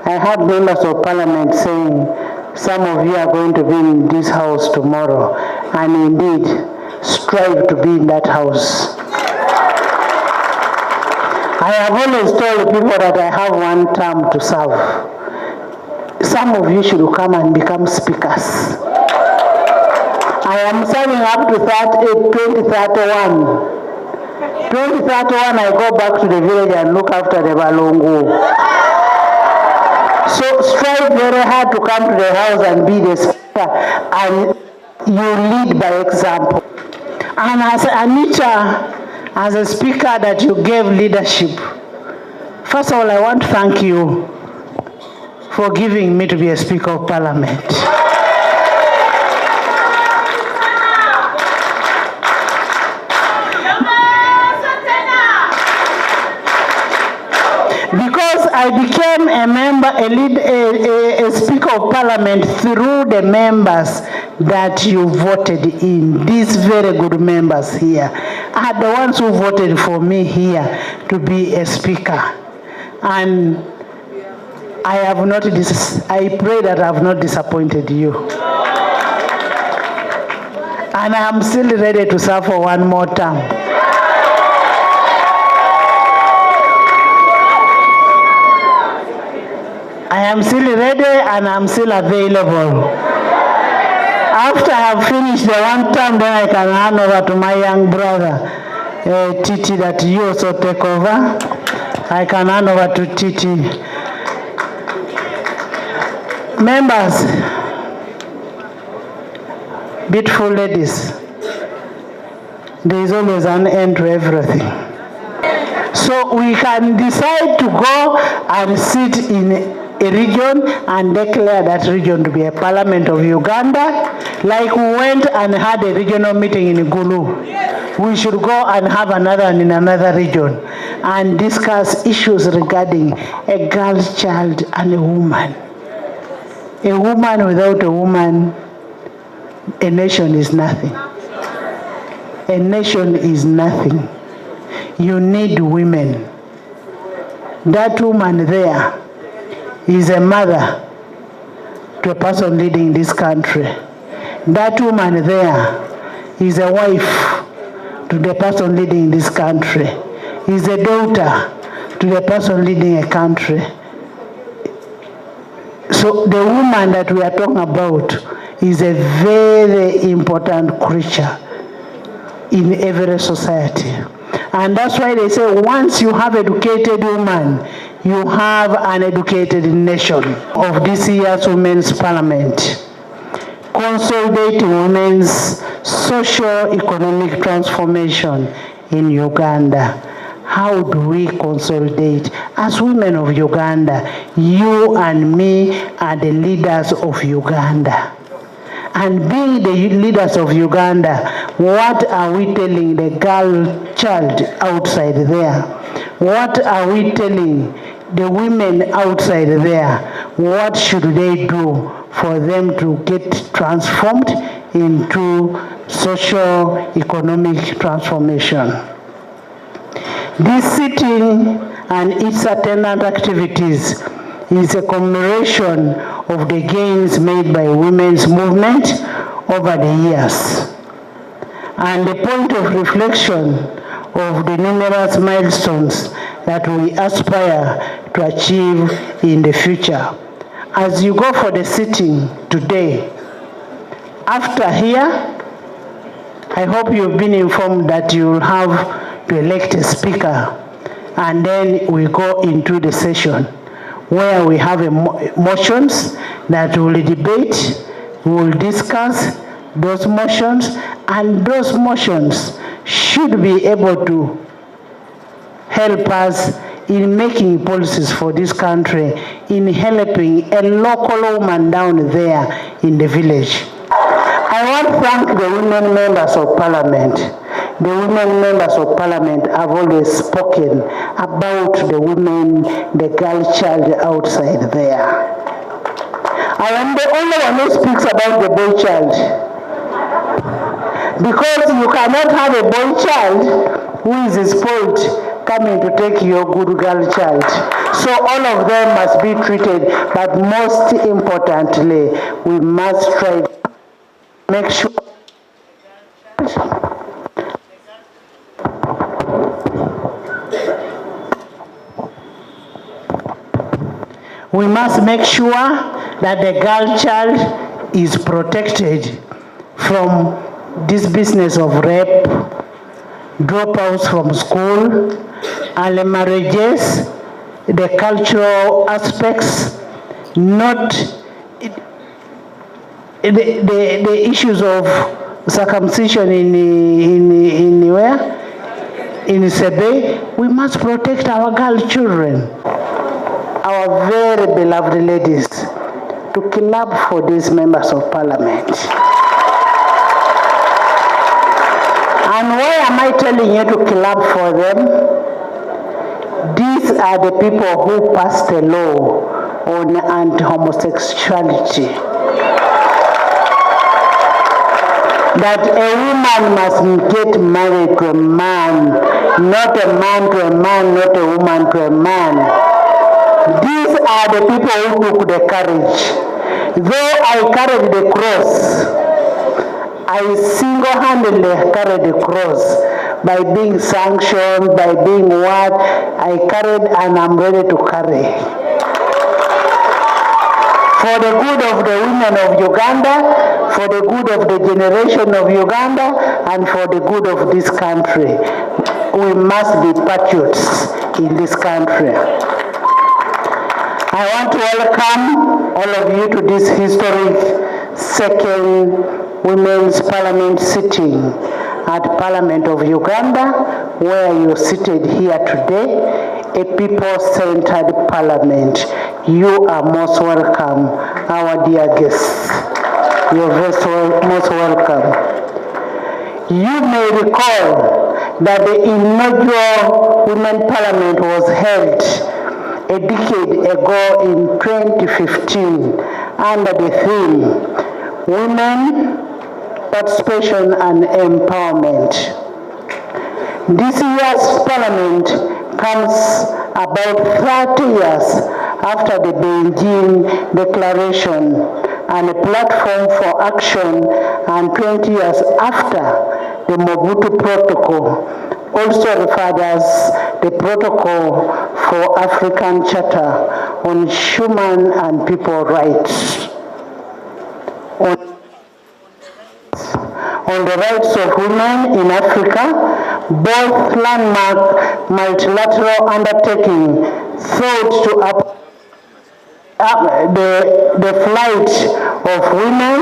I had members of parliament saying, some of you are going to be in this house tomorrow, and indeed, strive to be in that house. I have always told people that I have one term to serve. Some of you should come and become speakers. I am serving up to 2031. 2031, I go back to the village and look after the Balongo. So strive very hard to come to the house and be the speaker, and you lead by example. And as Anita, as a speaker that you gave leadership, first of all, I want to thank you for giving me to be a Speaker of Parliament. Because I became a member, a Speaker of Parliament through the members that you voted in. These very good members here are the ones who voted for me here to be a Speaker. And I have not, I pray that I have not disappointed you. And I am still ready to serve for one more term. I am still ready and I am still available. After I have finished the one term, then I can hand over to my young brother, Titi, that you also take over. I can hand over to Titi. Members, beautiful ladies, there is always an end to everything. So we can decide to go and sit in a region and declare that region to be a parliament of Uganda, like we went and had a regional meeting in Gulu. We should go and have another one in another region and discuss issues regarding a girl child and a woman. A woman without a woman, a nation is nothing. A nation is nothing. You need women. That woman there is a mother to a person leading this country. That woman there is a wife to the person leading this country. Is a daughter to the person leading a country. So the woman that we are talking about is a very important creature in every society. And that's why they say once you have educated woman, you have an educated nation. Of this year's Women's Parliament, consolidating women's socio-economic transformation in Uganda. How do we consolidate? As women of Uganda, you and me are the leaders of Uganda. And being the leaders of Uganda, what are we telling the girl child outside there? What are we telling the women outside there? What should they do for them to get transformed into socio-economic transformation? This sitting and its attendant activities is a commemoration of the gains made by women's movement over the years, and a point of reflection of the numerous milestones that we aspire to achieve in the future. As you go for the sitting today, after here, I hope you've been informed that you will have to elect a speaker, and then we go into the session where we have motions that we will debate, we will discuss those motions, and those motions should be able to help us in making policies for this country, in helping a local woman down there in the village. I want to thank the women members of Parliament. The women members of Parliament have always spoken about the women, the girl child outside there. I am the only one who speaks about the boy child. Because you cannot have a boy child who is spoiled coming to take your good girl child. So all of them must be treated, but most importantly, we must try to make sure that the girl child is protected from this business of rape, dropouts from school, early marriages, the cultural aspects, not the issues of circumcision in where? In Sebe. We must protect our girl children, our very beloved ladies, to clap for these members of parliament. And why am I telling you to clap for them? These are the people who passed the law on anti-homosexuality. That a woman must get married to a man, not a man to a man, not a woman to a man. These are the people who took the courage. Though I carried the cross, I single-handedly carried the cross by being sanctioned, by being what I carried, and I'm ready to carry. For the good of the women of Uganda, for the good of the generation of Uganda, and for the good of this country. We must be patriots in this country. I want to welcome all of you to this historic second Women's Parliament sitting at Parliament of Uganda, where you're seated here today, a people-centered parliament. You are most welcome, our dear guests. You're most welcome. You may recall that the inaugural Women Parliament was held a decade ago in 2015 under the theme Women, Participation and Empowerment. This year's Parliament comes about 30 years after the Beijing Declaration and a platform for action, and 20 years after the Mobutu Protocol, also referred as the Protocol for African Charter on Human and People Rights. On the rights of women in Africa, both landmark multilateral undertaking sought to the flight of women,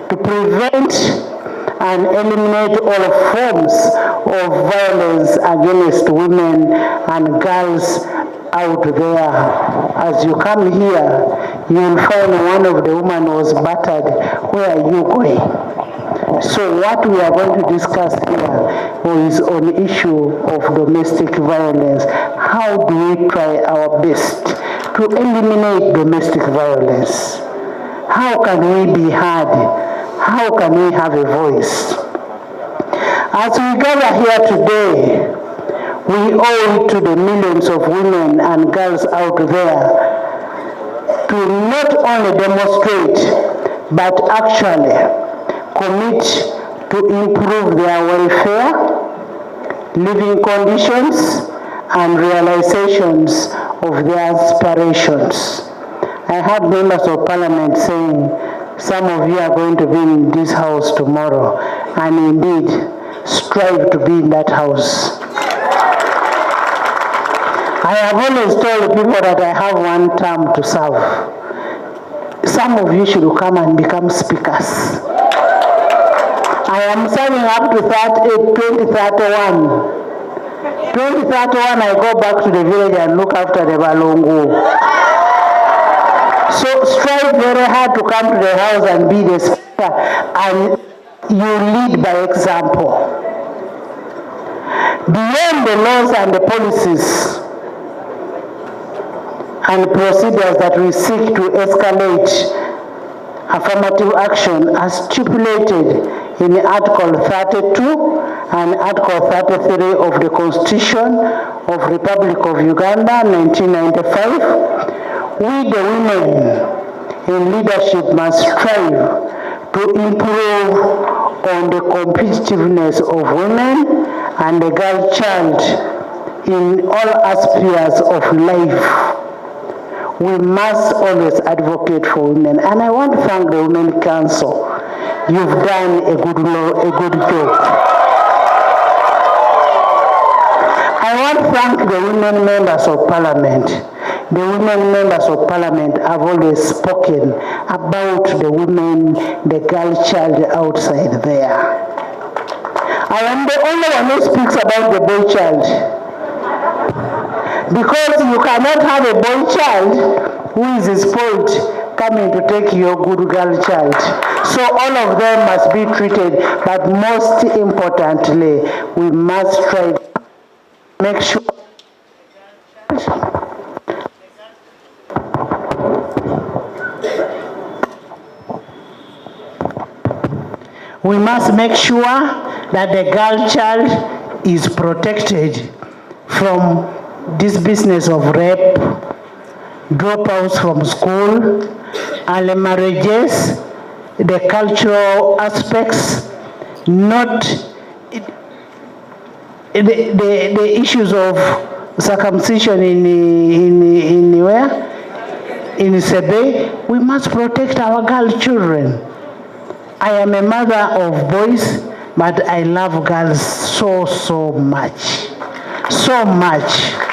to prevent and eliminate all forms of violence against women and girls out there. As you come here, you will find one of the women was battered. Where are you going? So what we are going to discuss here is on the issue of domestic violence. How do we try our best to eliminate domestic violence? How can we be heard? How can we have a voice? As we gather here today, we owe it to the millions of women and girls out there to not only demonstrate, but actually commit to improve their welfare, living conditions, and realizations of their aspirations. I heard members of parliament saying, some of you are going to be in this house tomorrow, and indeed, strive to be in that house. I have always told people that I have one term to serve. Some of you should come and become speakers. I am serving up to 2031. 2031, I go back to the village and look after the Balongo. So strive very hard to come to the house and be the speaker, and you lead by example. Beyond the laws and the policies and procedures that we seek to escalate affirmative action as stipulated in Article 32 and Article 33 of the Constitution of Republic of Uganda, 1995, we the women in leadership must strive to improve on the competitiveness of women and the girl child in all aspects of life. We must always advocate for women. And I want to thank the Women Council. You've done a good job. I want to thank the women members of parliament. The women members of parliament have always spoken about the women, the girl child outside there. I am the only one who speaks about the boy child. Because you cannot have a boy child who is spoiled coming to take your good girl child. So all of them must be treated, but most importantly, we must try to make sure that the girl child is protected from this business of rape, dropouts from school, early marriages, the cultural aspects, not the issues of circumcision in where? In Sebe. We must protect our girl children. I am a mother of boys, but I love girls so much. So much.